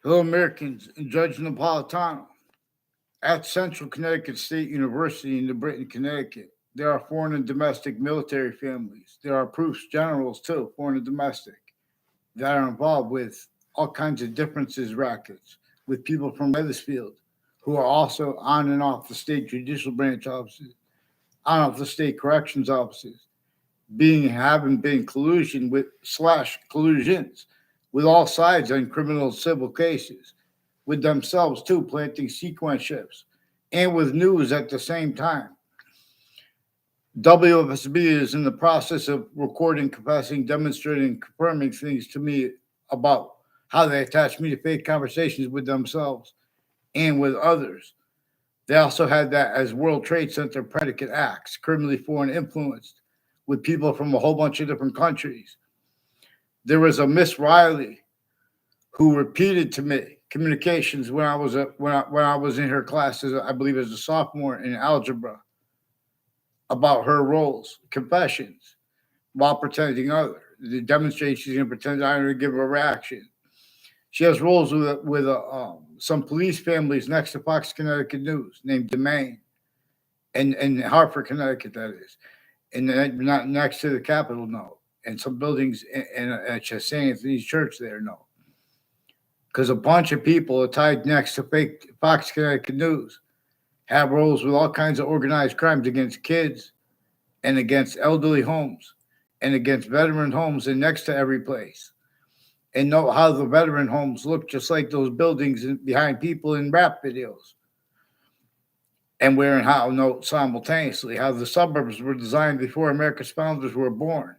Hello, Americans, and Judge Napolitano. At Central Connecticut State University in New Britain, Connecticut, there are foreign and domestic military families. There are proofs generals, too, foreign and domestic, that are involved with all kinds of differences rackets, with people from Weathersfield who are also on and off the state judicial branch offices, on and off the state corrections offices, having been collusion with slash collusions with all sides on criminal and civil cases, with themselves too planting sequence ships, and with news at the same time. WFSB is in the process of recording, confessing, demonstrating, confirming things to me about how they attach me to fake conversations with themselves and with others. They also had that as World Trade Center predicate acts, criminally foreign influenced, with people from a whole bunch of different countries. There was a Miss Riley who repeated to me communications when I was in her classes, I believe as a sophomore in algebra, about her roles, confessions, while pretending other. The demonstration she's going to pretend I'm going to give her a reaction. She has roles with some police families next to Fox Connecticut News named Domain and Hartford, Connecticut, that is, and then not next to the Capitol, no, and some buildings at St. Anthony's Church there, no, because a bunch of people are tied next to fake Fox Connecticut News have roles with all kinds of organized crimes against kids and against elderly homes and against veteran homes and next to every place. And know how the veteran homes look just like those buildings behind people in rap videos. And where and how note simultaneously how the suburbs were designed before America's founders were born,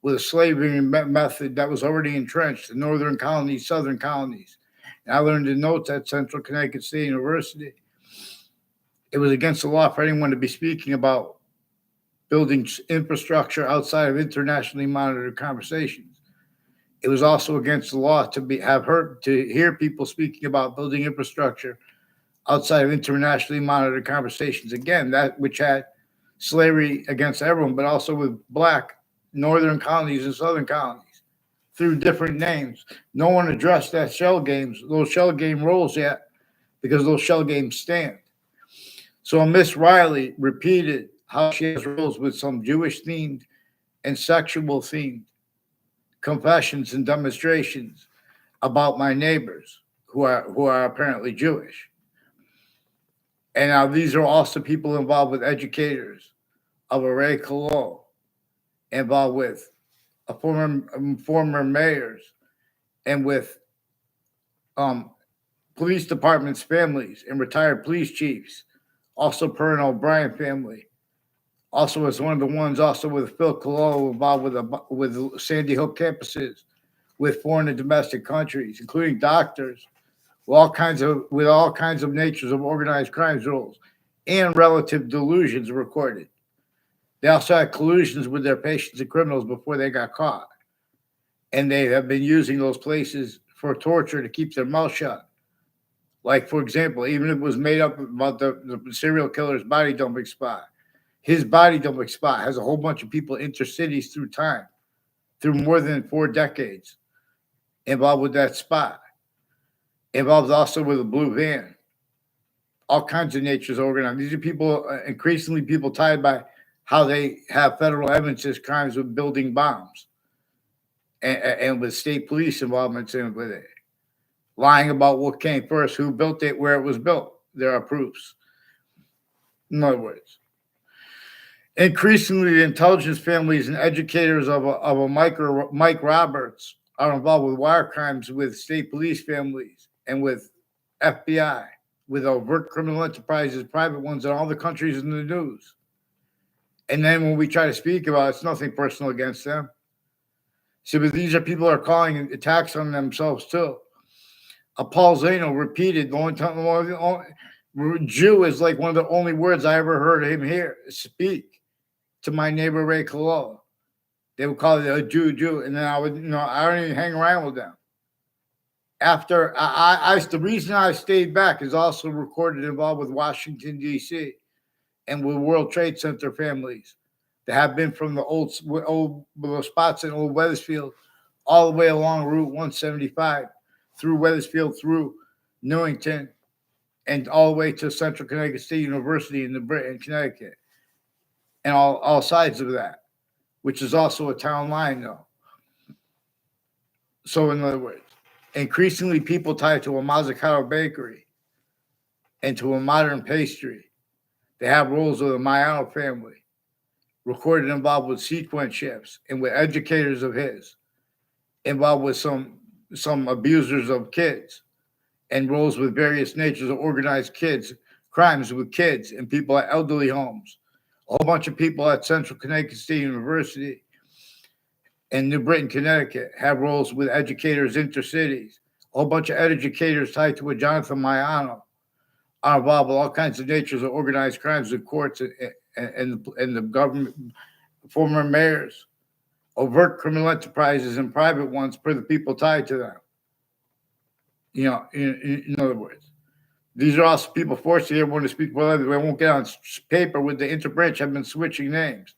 with a slavery method that was already entrenched in northern colonies, southern colonies. And I learned in notes at Central Connecticut State University. It was against the law for anyone to be speaking about building infrastructure outside of internationally monitored conversations. It was also against the law to hear people speaking about building infrastructure outside of internationally monitored conversations. Again, that which had slavery against everyone, but also with black northern colonies and southern colonies through different names. No one addressed those shell game roles yet, because those shell games stand. So Miss Riley repeated how she has roles with some Jewish themed and sexual themed confessions and demonstrations about my neighbors who are apparently Jewish. And now these are also people involved with educators of Array Colo, involved with former mayors, and with um, police departments, families, and retired police chiefs. Also, per an O'Brien family. Also, as one of the ones also with Phil Colo involved with Sandy Hook campuses, with foreign and domestic countries, including doctors, with all kinds of natures of organized crimes rules, and relative delusions recorded. They also had collusions with their patients and criminals before they got caught, and they have been using those places for torture to keep their mouth shut. Like, for example, even if it was made up about the serial killer's body dumping spot, his body dumping spot has a whole bunch of people intercities through time, through more than 4 decades, involved with that spot. Involved also with a blue van. All kinds of natures organized. These are people, increasingly people tied by how they have federal evidence as crimes with building bombs and with state police involvement in with it. Lying about what came first, who built it, where it was built. There are proofs. In other words, increasingly, the intelligence families and educators of a Mike Roberts are involved with wire crimes with state police families and with FBI, with overt criminal enterprises, private ones in all the countries in the news. And then when we try to speak about it, it's nothing personal against them. So, but these are people who are calling attacks on themselves too. Paul Zano repeated the only time Jew is like one of the only words I ever heard him speak to my neighbor Ray Colo. They would call it a Jew, and then I don't even hang around with them. After the reason I stayed back is also recorded involved with Washington D.C. and with World Trade Center families that have been from the old spots in Old Weathersfield all the way along Route 175 through Wethersfield, through Newington, and all the way to Central Connecticut State University in Connecticut, and all sides of that, which is also a town line, though. So, in other words, increasingly people tied to a Mazzucato bakery and to a modern pastry. They have roles of the Maiano family, recorded involved with sequence shifts and with educators of his, involved with some abusers of kids, and roles with various natures of organized crimes with kids and people at elderly homes. A whole bunch of people at Central Connecticut State University in New Britain, Connecticut, have roles with educators intercities. A whole bunch of educators tied to a Jonathan Maiano are involved with all kinds of natures of organized crimes with courts and the government, former mayors, overt criminal enterprises and private ones per the people tied to them. In other words, these are also people forcing everyone to speak for others. We won't get on paper with the interbranch have been switching names.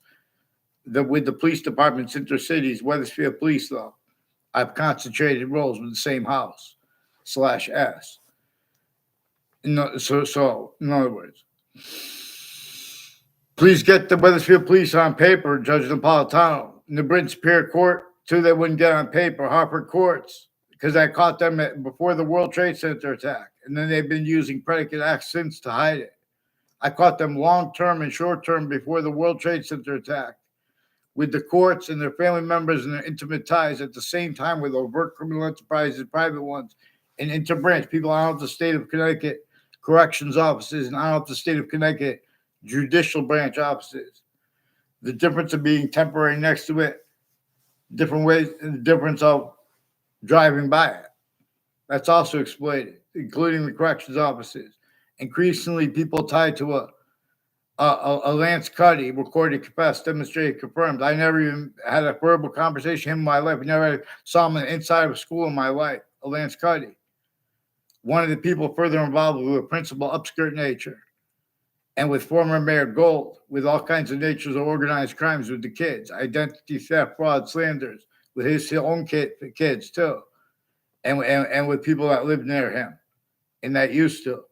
With the police departments, intercities, Wethersfield Police, though, I've concentrated roles with the same house /S. So, in other words, please get the Wethersfield Police on paper, Judge Napolitano. New Britain Superior Court, too, they wouldn't get on paper. Hartford Courts, because I caught them before the World Trade Center attack. And then they've been using predicate acts since to hide it. I caught them long-term and short-term before the World Trade Center attack, with the courts and their family members and their intimate ties at the same time with overt criminal enterprises, private ones, and interbranch people out of the state of Connecticut corrections offices and out of the state of Connecticut judicial branch offices. The difference of being temporary next to it, different ways, and the difference of driving by it. That's also exploited, including the corrections offices. Increasingly, people tied to a Lance Cuddy, recorded, confessed, demonstrated, confirmed. I never even had a verbal conversation with him in my life. I never saw him inside of a school in my life. A Lance Cuddy. One of the people further involved with a principal upskirt nature. And with former Mayor Gold, with all kinds of natures of organized crimes with the kids, identity theft, fraud, slanders, with his own kids too. And with people that live near him and that used to.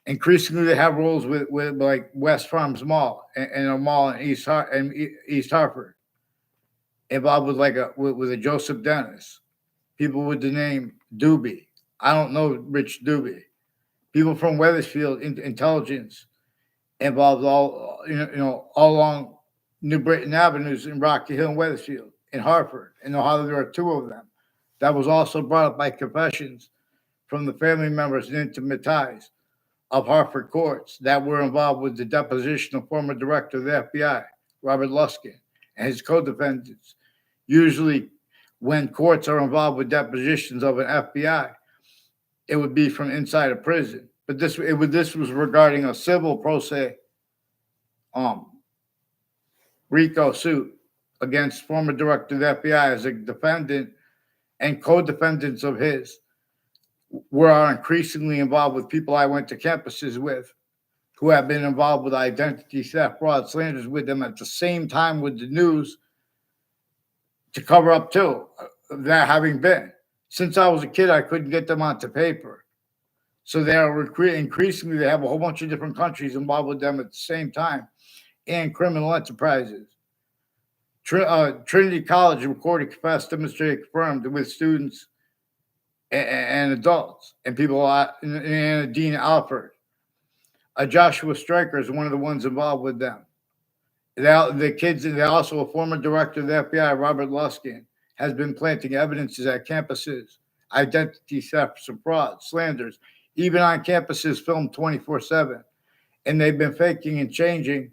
Increasingly, they have roles with like West Farms Mall and a mall in East Hartford, involved with with a Joseph Dennis, people with the name Doobie. I don't know Rich Doobie. People from Wethersfield intelligence involved all along New Britain Avenues in Rocky Hill and Wethersfield in Hartford. And how there are two of them. That was also brought up by confessions from the family members and intimate ties of Hartford courts that were involved with the deposition of former director of the FBI, Robert Luskin, and his co-defendants. Usually, when courts are involved with depositions of an FBI, it would be from inside a prison. But this was regarding a civil pro se RICO suit against former director of the FBI as a defendant, and co-defendants of his were increasingly involved with people I went to campuses with who have been involved with identity theft, fraud, slanders with them at the same time with the news to cover up too, that having been. Since I was a kid, I couldn't get them onto paper. So they are increasingly, they have a whole bunch of different countries involved with them at the same time and criminal enterprises. Trinity College recorded, confessed, demonstrated, confirmed with students and adults and people, and Dean Alford. Joshua Stryker is one of the ones involved with them. The kids, and also a former director of the FBI, Robert Luskin, has been planting evidences at campuses, identity thefts and fraud, slanders, even on campuses filmed 24/7. And they've been faking and changing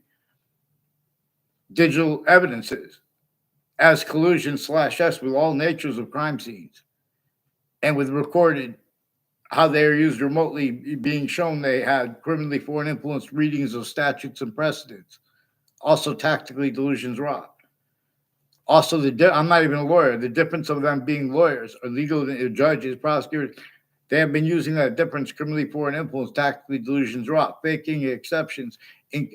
digital evidences as collusion /S with all natures of crime scenes. And with recorded how they are used remotely, being shown they had criminally foreign influenced readings of statutes and precedents. Also tactically delusions wrought. Also, I'm not even a lawyer. The difference of them being lawyers or legal judges, prosecutors, they have been using that difference, criminally foreign influence, tactically delusions wrought, faking exceptions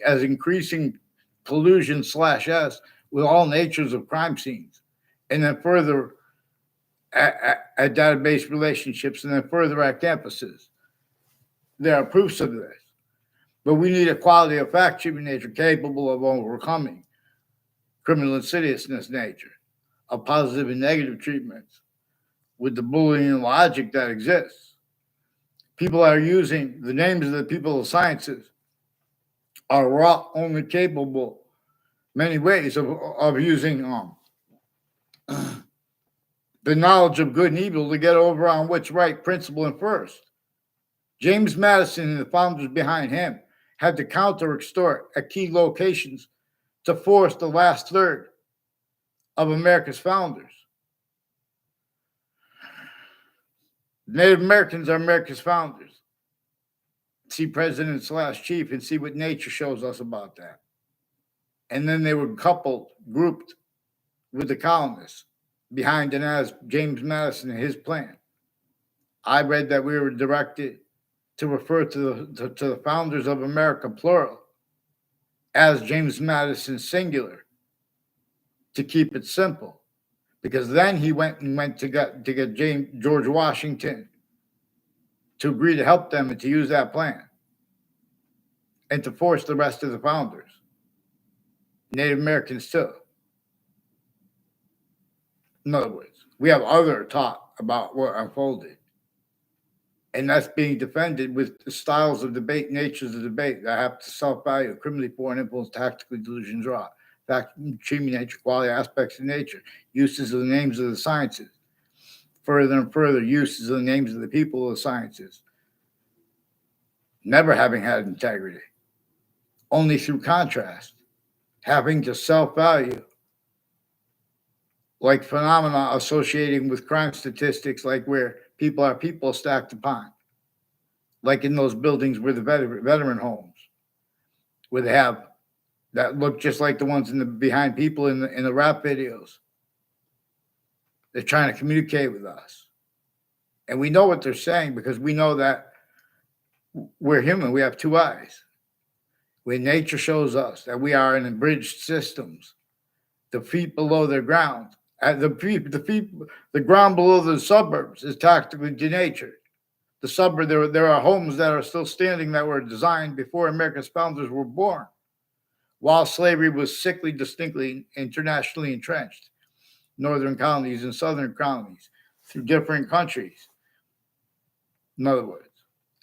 as increasing collusion /S with all natures of crime scenes. And then further at database relationships and then further at campuses. There are proofs of this. But we need a quality of fact treatment nature capable of overcoming criminal insidiousness nature, of positive and negative treatments with the Boolean logic that exists. People are using the names of the people of sciences are only capable many ways of using the knowledge of good and evil to get over on what's right, principle, and first. James Madison and the founders behind him had to counter extort at key locations to force the last third of America's founders. Native Americans are America's founders. See president / chief and see what nature shows us about that. And then they were grouped with the colonists behind and as James Madison and his plan. I read that we were directed to refer to the founders of America, plural, as James Madison, singular, to keep it simple. Because then he went to get George Washington to agree to help them and to use that plan and to force the rest of the founders, Native Americans too. In other words, we have other talk about what unfolded, and that's being defended with the styles of debate, natures of debate that have to self-value, criminally foreign influence, tactically delusions, raw, fact, treatment, nature, quality, aspects of nature, uses of the names of the sciences, further and further uses of the names of the people of the sciences, never having had integrity, only through contrast, having to self-value, like phenomena associating with crime statistics, like where people are people stacked upon, like in those buildings where the veteran homes, where they have that look just like the ones in the behind people in the rap videos. They're trying to communicate with us. And we know what they're saying because we know that we're human. We have two eyes. When nature shows us that we are in abridged systems, the feet below the ground, the ground below the suburbs is tactically denatured. The suburb, there are homes that are still standing that were designed before America's founders were born, while slavery was sickly, distinctly internationally entrenched, northern colonies and southern colonies through different countries. In other words,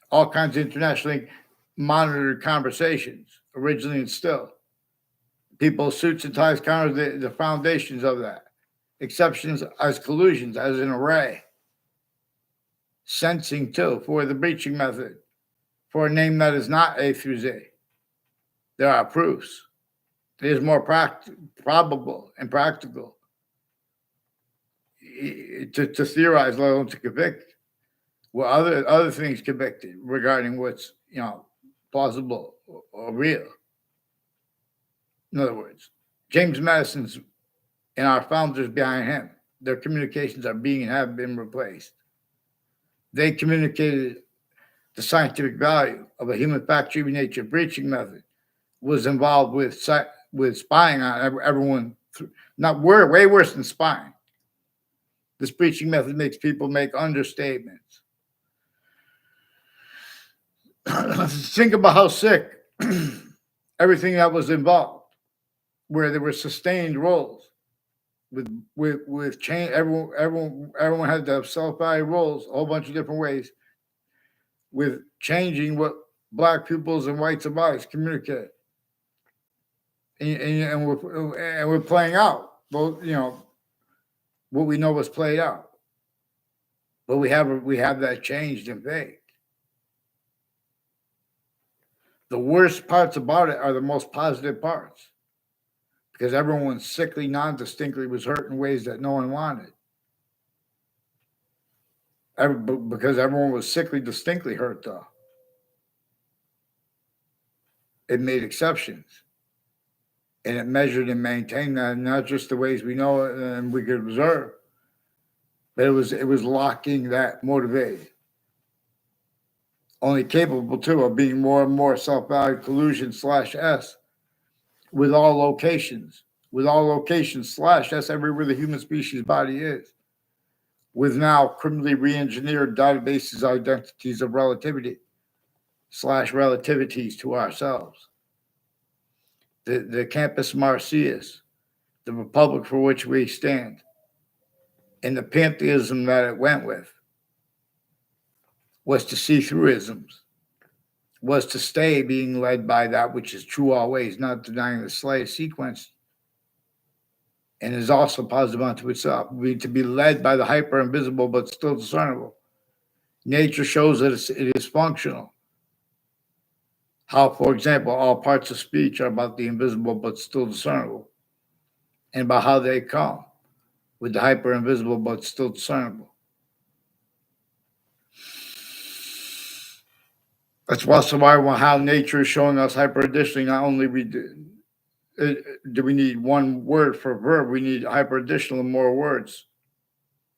all kinds of internationally monitored conversations, originally and still. People's suits and ties counter the foundations of that. Exceptions as collusions, as an array. Sensing, too, for the breaching method, for a name that is not A through Z. There are proofs. It is more probable and practical to theorize, let alone to convict. Well, other things convicted regarding what's plausible or real. In other words, James Madison's and our founders behind him, their communications are being and have been replaced. They communicated the scientific value of a human fact treatment nature breaching method was involved with spying on everyone. Not way worse than spying. This breaching method makes people make understatements. Think about how sick everything that was involved, where there were sustained roles with change. Everyone had to have self-value roles, a whole bunch of different ways, with changing what black pupils and whites of eyes communicate, and we're playing out both. What we know was played out, but we have that changed and faked. The worst parts about it are the most positive parts, because everyone sickly, non-distinctly was hurt in ways that no one wanted. Because everyone was sickly, distinctly hurt, though. It made exceptions. And it measured and maintained that, not just the ways we know it and we could observe, but it was locking that motivated. Only capable, too, of being more and more self-valued collusion /S with all locations. With all locations / that's everywhere the human species body is. with now criminally re-engineered databases identities of relativity / relativities to ourselves. The Campus Marcius, the republic for which we stand, and the pantheism that it went with was to see through isms, was to stay being led by that which is true always, not denying the slightest sequence, and is also positive unto itself, to be led by the hyper invisible but still discernible. Nature shows that it is functional. How, for example, all parts of speech are about the invisible but still discernible, and about how they come with the hyper invisible but still discernible. That's also why how nature is showing us hyper additionally. Not only do we need one word for verb, we need hyper additional and more words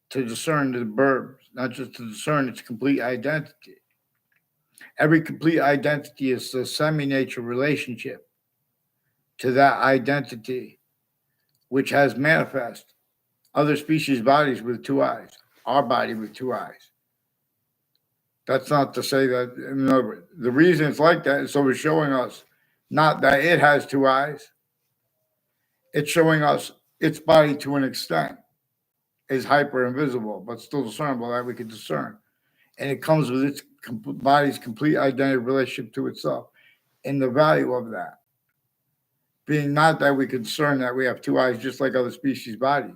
to discern the verb, not just to discern its complete identity. Every complete identity is a semi-nature relationship to that identity, which has manifest other species' bodies with two eyes, our body with two eyes. That's not to say that, in other words, the reason it's like that is so it's showing us not that it has two eyes, it's showing us its body to an extent is hyper invisible, but still discernible that we can discern. And it comes with its body's complete identity relationship to itself. And the value of that being not that we can discern that we have two eyes just like other species' bodies,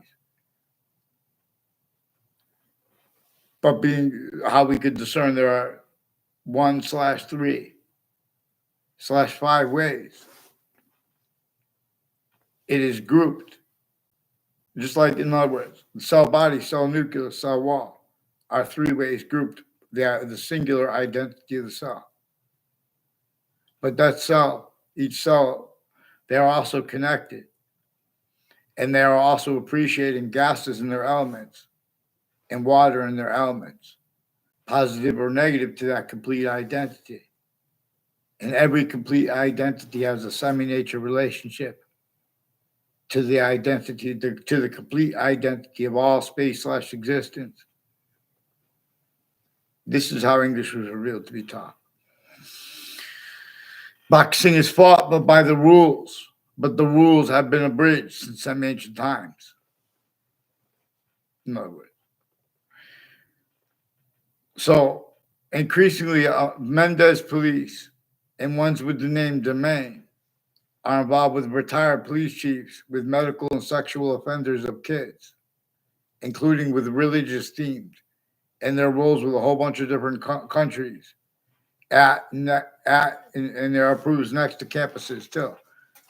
but being how we could discern there are 1/3/5 ways. It is grouped. Just like, in other words, cell body, cell nucleus, cell wall are 3 ways grouped. They are the singular identity of the cell. But that cell, each cell, they are also connected. And they are also appreciating gases in their elements and water in their elements, positive or negative to that complete identity. And every complete identity has a semi-nature relationship to the identity, to the complete identity of all space / existence. This is how English was revealed to be taught. Boxing is fought but by the rules, but the rules have been abridged since some ancient times. In other words. So, increasingly, Mendez police and ones with the name Domain are involved with retired police chiefs, with medical and sexual offenders of kids, including with religious themes, and their roles with a whole bunch of different countries. And there are proofs next to campuses too.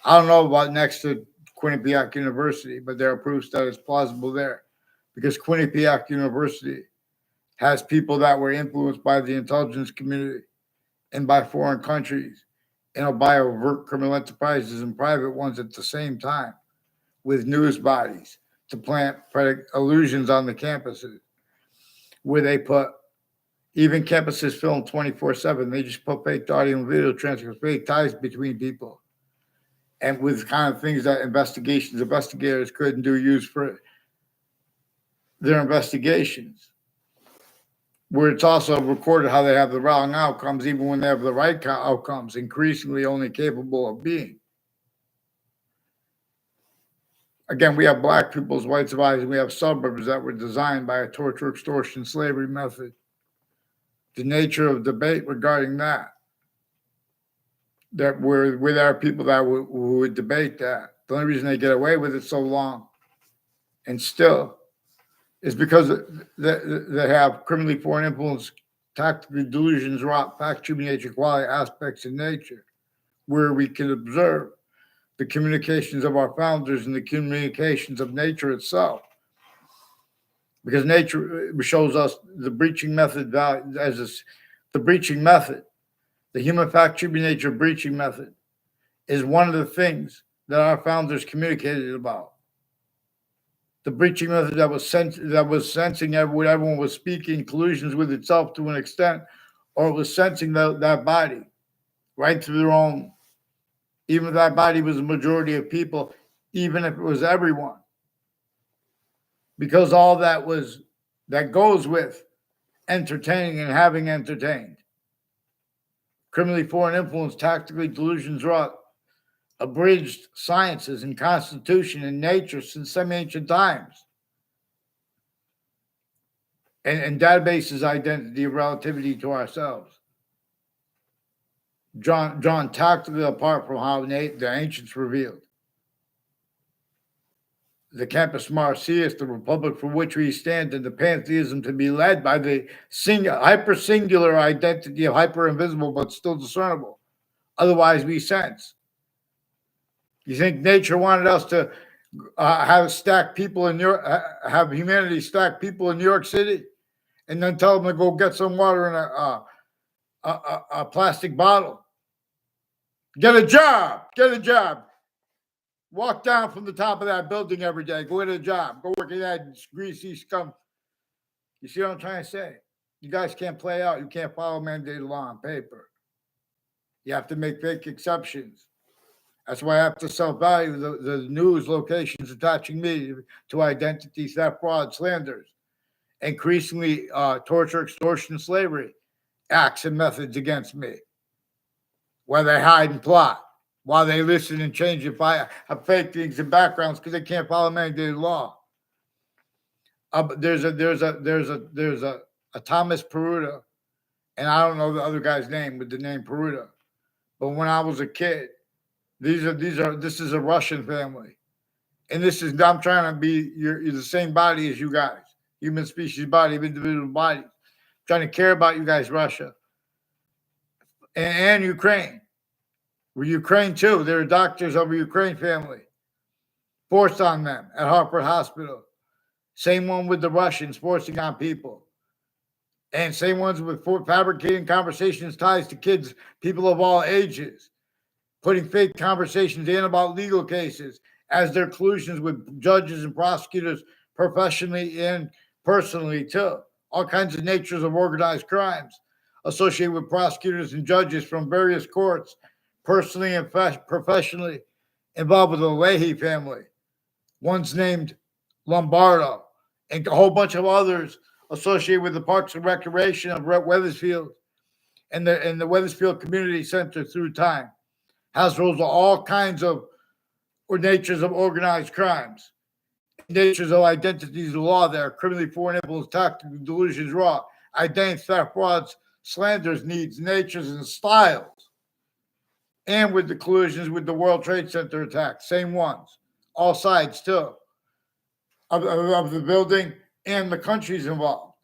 I don't know about next to Quinnipiac University, but there are proofs that it's plausible there, because Quinnipiac University has people that were influenced by the intelligence community and by foreign countries, and by overt criminal enterprises and private ones at the same time, with news bodies to plant illusions on the campuses, where they put, even campuses film 24/7, they just put fake audio and video transcripts, fake ties between people, and with kind of things that investigators couldn't use for their investigations, where it's also recorded how they have the wrong outcomes, even when they have the right outcomes, increasingly only capable of being. Again, we have black people's whites of eyes, and we have suburbs that were designed by a torture, extortion, slavery method. The nature of debate regarding that where there are people that who would debate that. The only reason they get away with it so long and still is because they have criminally foreign influence, tactical delusions, rot, fact, human nature, quality aspects of nature, where we can observe the communications of our founders and the communications of nature itself. Because nature shows us the breaching method the breaching method, the human fact, human nature breaching method is one of the things that our founders communicated about. The breaching method that was sensing what everyone was speaking, collusions with itself to an extent, or it was sensing that body right through their own, even if that body was a majority of people, even if it was everyone. Because all that was that goes with entertaining and having entertained. Criminally foreign influence, tactically delusions wrought, abridged sciences and constitution and nature since semi-ancient times. And databases identity of relativity to ourselves. Drawn tactically apart from how the ancients revealed. The Campus Marcius, the republic for which we stand, and the pantheism to be led by the hyper-singular identity of hyper-invisible but still discernible. Otherwise, we sense. You think nature wanted us to have humanity stack people in New York City, and then tell them to go get some water in a plastic bottle? Get a job. Get a job. Walk down from the top of that building every day. Go get a job. Go work in that greasy scum. You see what I'm trying to say? You guys can't play out. You can't follow mandated law on paper. You have to make fake exceptions. That's why I have to self-value the news locations attaching me to identity theft, fraud, slanders, increasingly torture, extortion, slavery, acts and methods against me, where they hide and plot, while they listen and change and have fake things and backgrounds because they can't follow mandated law. There's a Thomas Peruta, and I don't know the other guy's name with the name Peruta, but when I was a kid, this is a Russian family, and I'm trying to be you're the same body as you guys, human species body, individual bodies, trying to care about you guys, Russia and Ukraine. Ukraine too. There are doctors of a Ukraine family forced on them at Hartford Hospital. Same one with the Russians forcing on people. And same ones with fabricating conversations, ties to kids, people of all ages, putting fake conversations in about legal cases as their collusions with judges and prosecutors professionally and personally too. All kinds of natures of organized crimes associated with prosecutors and judges from various courts, personally and professionally involved with the Leahy family. One's named Lombardo, and a whole bunch of others associated with the Parks and Recreation of Wethersfield and the Wethersfield Community Center through time. Has rules of all kinds of or natures of organized crimes, natures of identities of law that are criminally foreign influence, tactical delusions, raw, identity theft, frauds, slanders, needs, natures, and styles. And with the collusions with the World Trade Center attack, same ones, all sides too, of the building and the countries involved.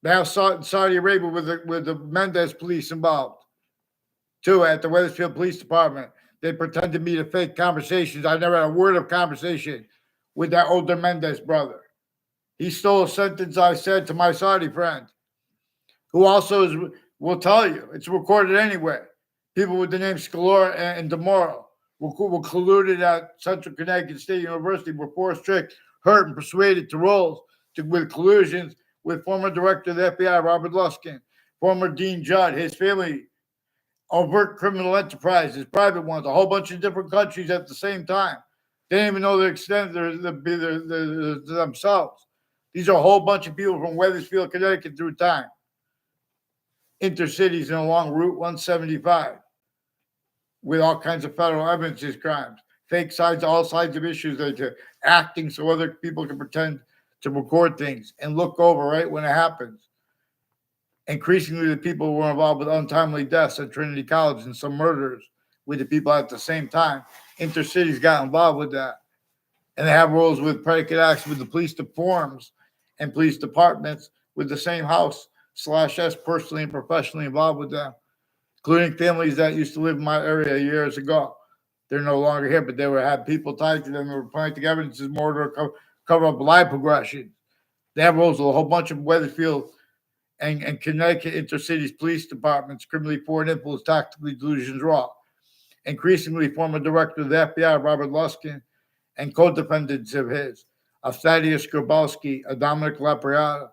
They have Saudi Arabia with the Mendez police involved too at the Wethersfield Police Department. They pretend to meet a fake conversations. I never had a word of conversation with that older Mendez brother. He stole a sentence I said to my Saudi friend, who also will tell you, it's recorded anyway. People with the name Scalora and DeMoro were colluded at Central Connecticut State University, were forced, tricked, hurt, and persuaded to roles with collusions with former director of the F.B.I, Robert Luskin, former Dean Judd, his family, overt criminal enterprises, private ones, a whole bunch of different countries at the same time. They didn't even know the extent of themselves. These are a whole bunch of people from Wethersfield, Connecticut through time. Intercities and along Route 175 with all kinds of federal evidence crimes, fake sides, all sides of issues, like acting so other people can pretend to record things and look over right when it happens. Increasingly, the people who were involved with untimely deaths at Trinity College and some murders with the people at the same time. Intercities got involved with that. And they have roles with predicate acts with the police forums and police departments with the same house/S personally and professionally involved with them, including families that used to live in my area years ago. They're no longer here, but they had people tied to them that were planting evidence as more to cover up lie progression. They have roles with a whole bunch of Wethersfield and Connecticut intercities police departments, criminally foreign influence, tactically delusions raw. Increasingly, former director of the FBI, Robert Luskin, and co-defendants of his, a Thaddeus Grabowski, a Dominic Lapriata.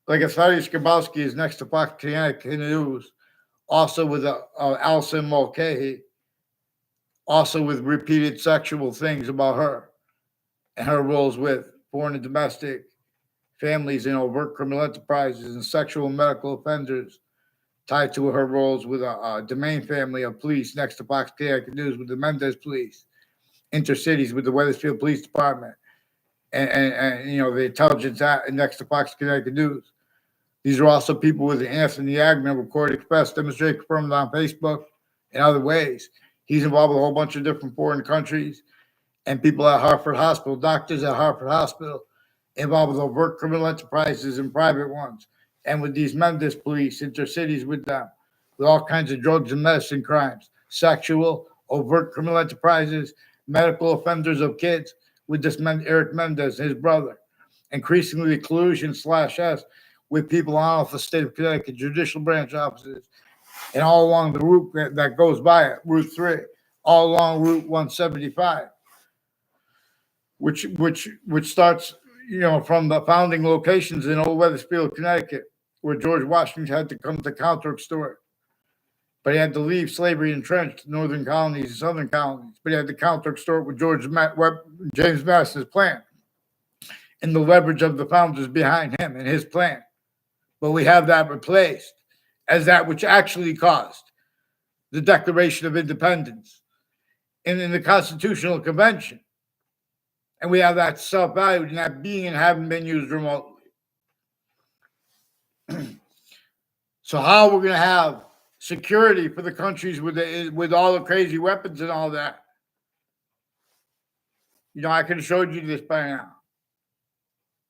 Like a Thaddeus Grabowski is next to Fox Connecticut News, also with Alison Mulcahy, also with repeated sexual things about her and her roles with foreign and domestic families in overt criminal enterprises and sexual and medical offenders tied to her roles with a domain family of police next to Fox Connecticut News with the Mendez Police, Intercities with the Weathersfield Police Department, and the intelligence next to Fox Connecticut News. These are also people with Anthony Agnew recorded, expressed, demonstrated, confirmed on Facebook and other ways. He's involved with a whole bunch of different foreign countries and people at Hartford Hospital, doctors at Hartford Hospital, involved with overt criminal enterprises and private ones, and with these Mendez Police, Intercities with them, with all kinds of drugs and medicine crimes, sexual, overt criminal enterprises, medical offenders of kids, with this Eric Mendez, his brother. Increasingly collusion /S with people on off the state of Connecticut judicial branch offices, and all along the route that goes by it, Route 3, all along Route 175, which starts, from the founding locations in Old Weathersfield, Connecticut, where George Washington had to come to counter-extort. But he had to leave slavery entrenched northern colonies and southern colonies. But he had to counter-extort with James Madison's plan and the leverage of the founders behind him and his plan. But we have that replaced as that which actually caused the Declaration of Independence and in the Constitutional Convention. And we have that self-valued and that being and having been used remotely. So how we're going to have security for the countries with all the crazy weapons and all that? I could have showed you this by now.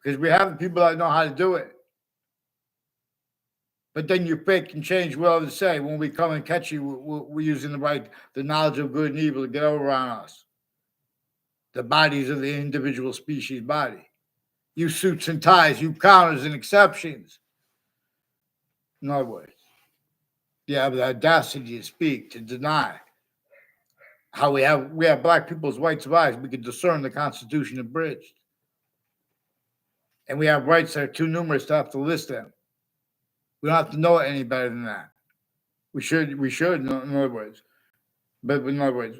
Because we have the people that know how to do it. But then you fake and change what others say. When we come and catch you, we're using the knowledge of good and evil to get over on us. The bodies of the individual species body. You suits and ties, you counters and exceptions. In other words, you have the audacity to speak, to deny how we have black people's rights of eyes. We can discern the Constitution abridged. And we have rights that are too numerous to have to list them. We don't have to know it any better than that. We should, in other words. But in other words,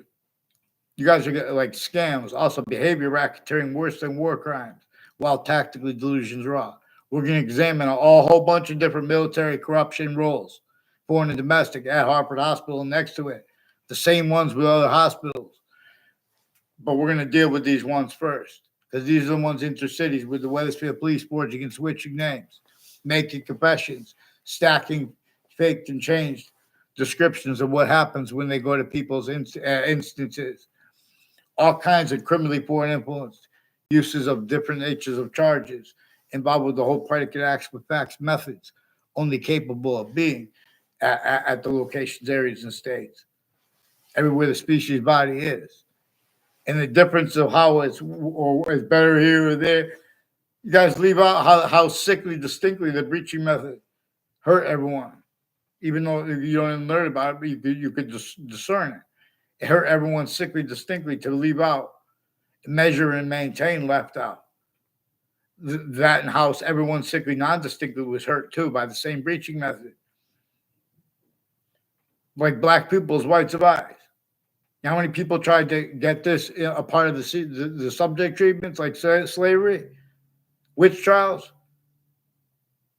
you guys are getting like scams, also behavior racketeering worse than war crimes, while tactically delusions raw. We're going to examine a whole bunch of different military corruption roles, foreign and domestic, at Hartford Hospital and next to it. The same ones with other hospitals. But we're going to deal with these ones first, because these are the ones intercities with the Weathersfield Police forging and switching names, making confessions, stacking faked and changed descriptions of what happens when they go to people's instances. All kinds of criminally foreign influence, uses of different natures of charges, involved with the whole predicate acts with facts methods, only capable of being at the locations, areas, and states, everywhere the species body is. And the difference of how it's better here or there, you guys leave out how sickly, distinctly the breaching method hurt everyone. Even though you don't even learn about it, but you could discern it. It hurt everyone sickly, distinctly to leave out, measure and maintain left out. That in house, everyone sickly, non-distinctly was hurt too by the same breaching method. Like black people's rights of eyes. How many people tried to get this a part of the subject treatments, like slavery, witch trials?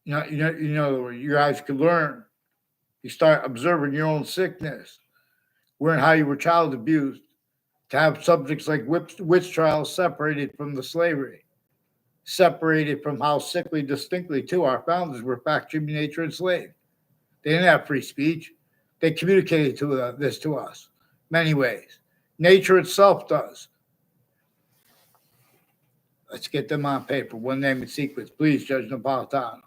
You guys could learn. You start observing your own sickness, learn how you were child abused, to have subjects like witch trials separated from the slavery, separated from how sickly, distinctly, too, our founders were factory nature enslaved. They didn't have free speech. They communicated this to us many ways. Nature itself does. Let's get them on paper. One name and sequence, please, Judge Napolitano.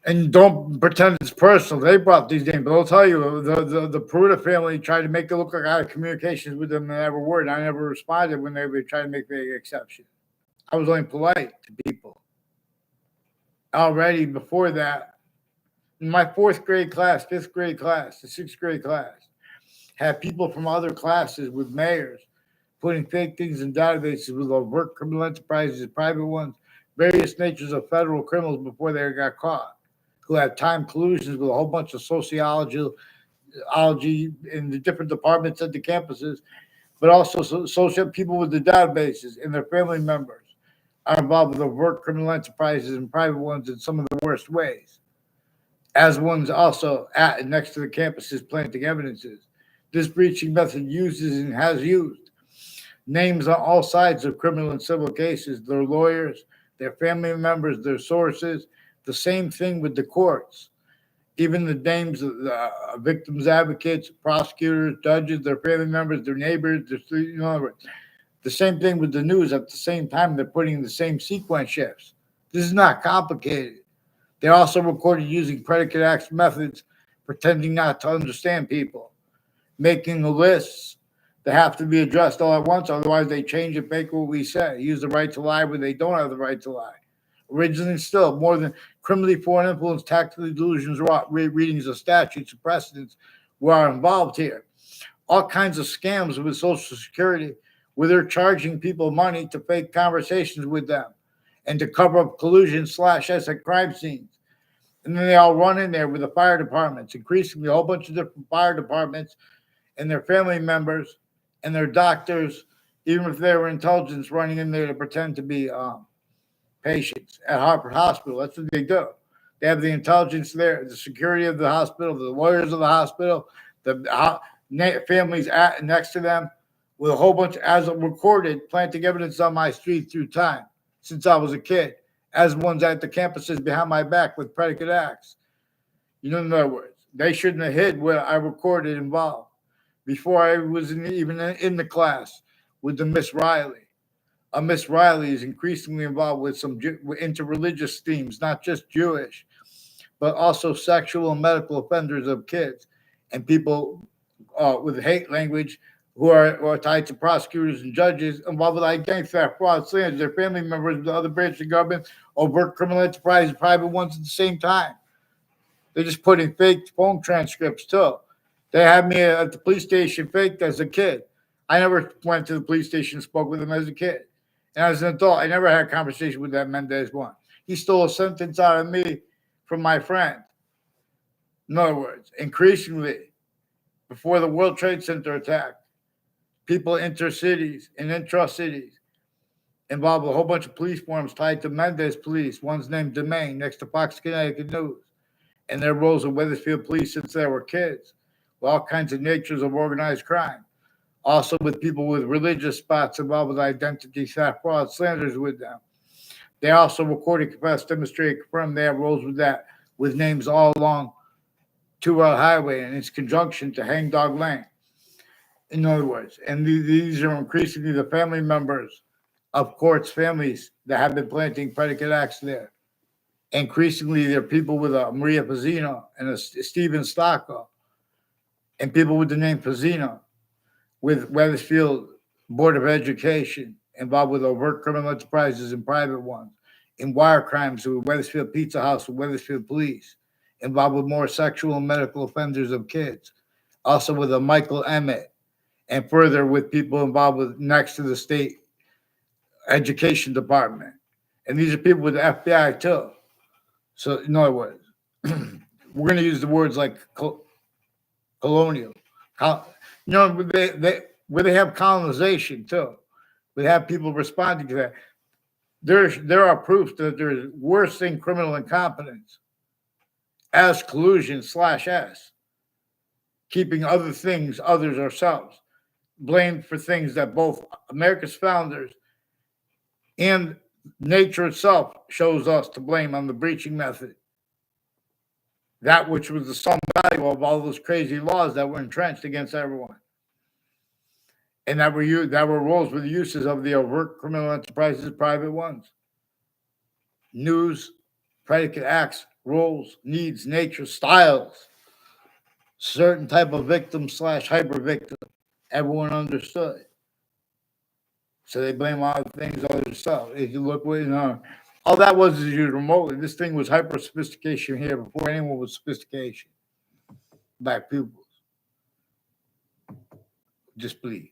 And don't pretend it's personal. They brought these names, but I'll tell you, the Peruta family tried to make it look like I had communications with them and never were. And I never responded when they were trying to make the exception. I was only polite to people. Already before that, in my fourth grade class, fifth grade class, the sixth grade class, had people from other classes with mayors putting fake things in databases with overt criminal enterprises, private ones, various natures of federal criminals before they got caught, who had time collusions with a whole bunch of sociology in the different departments at the campuses, but also social people with the databases and their family members, are involved with overt criminal enterprises and private ones in some of the worst ways, as ones also at and next to the campuses planting evidences. This breaching method uses and has used names on all sides of criminal and civil cases, their lawyers, their family members, their sources. The same thing with the courts. Even the names of the victims' advocates, prosecutors, judges, their family members, their neighbors, the same thing with the news. At the same time, they're putting the same sequence shifts. This is not complicated. They're also recorded using predicate acts methods, pretending not to understand people, making the lists that have to be addressed all at once. Otherwise, they change and fake what we say. Use the right to lie when they don't have the right to lie. Originally, still more than criminally foreign influence, tactically delusions, readings of statutes and precedents were involved here. All kinds of scams with Social Security, where they're charging people money to fake conversations with them and to cover up collusion / at crime scenes. And then they all run in there with the fire departments, increasingly a whole bunch of different fire departments and their family members and their doctors, even if they were intelligence, running in there to pretend to be patients at Harvard Hospital. That's what they do. They have the intelligence there, the security of the hospital, the lawyers of the hospital, the families next to them, with a whole bunch, as recorded, planting evidence on my street through time since I was a kid, as ones at the campuses behind my back with predicate acts. In other words, they shouldn't have hid what I recorded involved before I was even in the class with the Miss Riley. Miss Riley is increasingly involved with some interreligious themes, not just Jewish, but also sexual and medical offenders of kids and people with hate language who are tied to prosecutors and judges involved with identity theft, fraud, slanders, their family members with the other branches of government, overt criminal enterprises, private ones at the same time. They're just putting fake phone transcripts too. They had me at the police station faked as a kid. I never went to the police station and spoke with them as a kid. And as an adult, I never had a conversation with that Mendez one. He stole a sentence out of me from my friend. In other words, increasingly, before the World Trade Center attack, people enter cities and intra-cities involved with a whole bunch of police forms tied to Mendez police. One's named Domain next to Fox Connecticut News. And their roles with Wethersfield police since they were kids, with all kinds of natures of organized crime. Also with people with religious spots involved with identity theft, fraud, slanders with them. They also recorded, confessed, demonstrated, confirmed they have roles with that, with names all along 2 Route Highway and its conjunction to Hangdog Lane. In other words, and these are increasingly the family members of courts' families that have been planting predicate acts there. Increasingly, there are people with a Maria Pizzino and a Steven Stocco, and people with the name Pizzino, with Wethersfield Board of Education, involved with overt criminal enterprises and private ones, in wire crimes with Wethersfield Pizza House, with Wethersfield Police, involved with more sexual and medical offenders of kids, also with a Michael Emmett, and further with people involved with next to the state education department. And these are people with the FBI too. So, in other words, we're going to use the words like colonial. Where they have colonization too, we have people responding to that. There are proofs that there's worse than criminal incompetence as collusion / S, keeping others ourselves, blamed for things that both America's founders and nature itself shows us to blame on the breaching method. That which was the sum value of all those crazy laws that were entrenched against everyone. And that were roles with uses of the overt criminal enterprises, private ones. News, predicate acts, roles, needs, nature, styles. Certain type of victim / hyper victim. Everyone understood. So they blame all the things, other stuff. If you look, all that was is used remotely. This thing was hyper sophistication here before anyone was sophistication. Black pupils. Just believe.